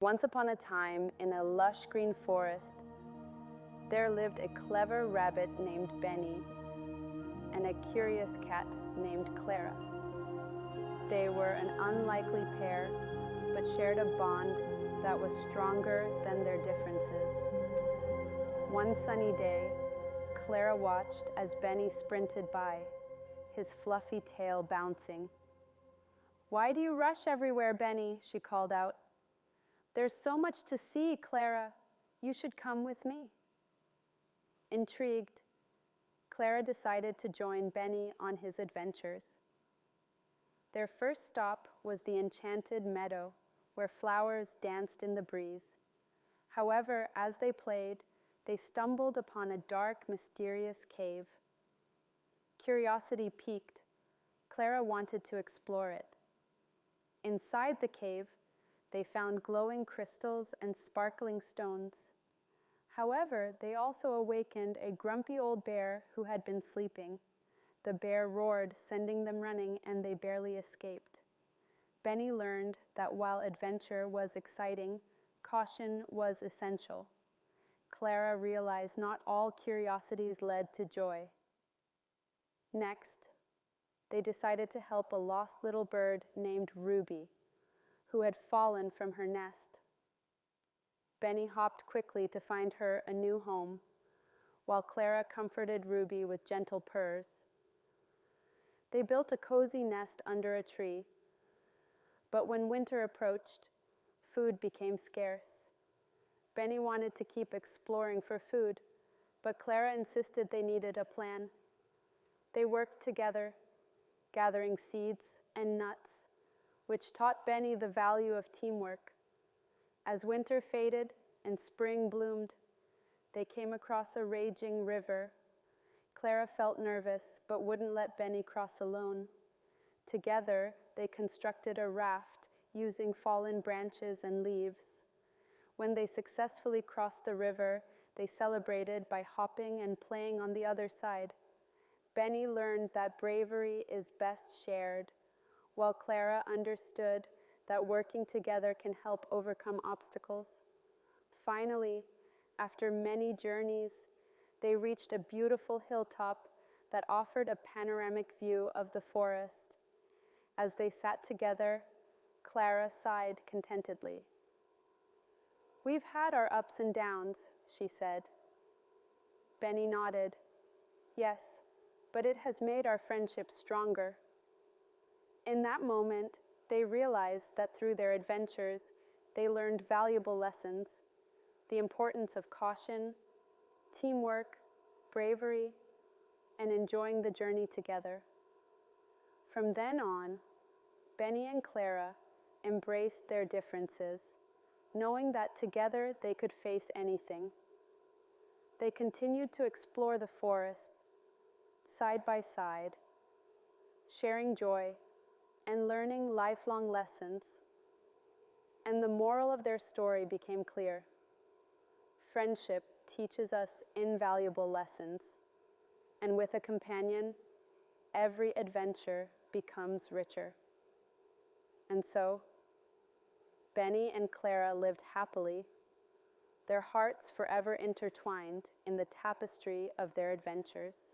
Once upon a time, in a lush green forest, there lived a clever rabbit named Benny and a curious cat named Clara. They were an unlikely pair, but shared a bond that was stronger than their differences. One sunny day, Clara watched as Benny sprinted by, his fluffy tail bouncing. "Why do you rush everywhere, Benny?" she called out. "There's so much to see, Clara. You should come with me." Intrigued, Clara decided to join Benny on his adventures. Their first stop was the enchanted meadow, where flowers danced in the breeze. However, as they played, they stumbled upon a dark, mysterious cave. Curiosity piqued. Clara wanted to explore it. Inside the cave, they found glowing crystals and sparkling stones. However, they also awakened a grumpy old bear who had been sleeping. The bear roared, sending them running, and they barely escaped. Benny learned that while adventure was exciting, caution was essential. Clara realized not all curiosities led to joy. Next, they decided to help a lost little bird named Ruby, who had fallen from her nest. Benny hopped quickly to find her a new home, while Clara comforted Ruby with gentle purrs. They built a cozy nest under a tree, but when winter approached, food became scarce. Benny wanted to keep exploring for food, but Clara insisted they needed a plan. They worked together, gathering seeds and nuts, which taught Benny the value of teamwork. As winter faded and spring bloomed, they came across a raging river. Clara felt nervous, but wouldn't let Benny cross alone. Together, they constructed a raft using fallen branches and leaves. When they successfully crossed the river, they celebrated by hopping and playing on the other side. Benny learned that bravery is best shared, while Clara understood that working together can help overcome obstacles. Finally, after many journeys, they reached a beautiful hilltop that offered a panoramic view of the forest. As they sat together, Clara sighed contentedly. "We've had our ups and downs," she said. Benny nodded. "Yes, but it has made our friendship stronger." In that moment, they realized that through their adventures, they learned valuable lessons: the importance of caution, teamwork, bravery, and enjoying the journey together. From then on, Benny and Clara embraced their differences, knowing that together they could face anything. They continued to explore the forest, side by side, sharing joy and learning lifelong lessons. And the moral of their story became clear. Friendship teaches us invaluable lessons, and with a companion, every adventure becomes richer. And so, Benny and Clara lived happily, their hearts forever intertwined in the tapestry of their adventures.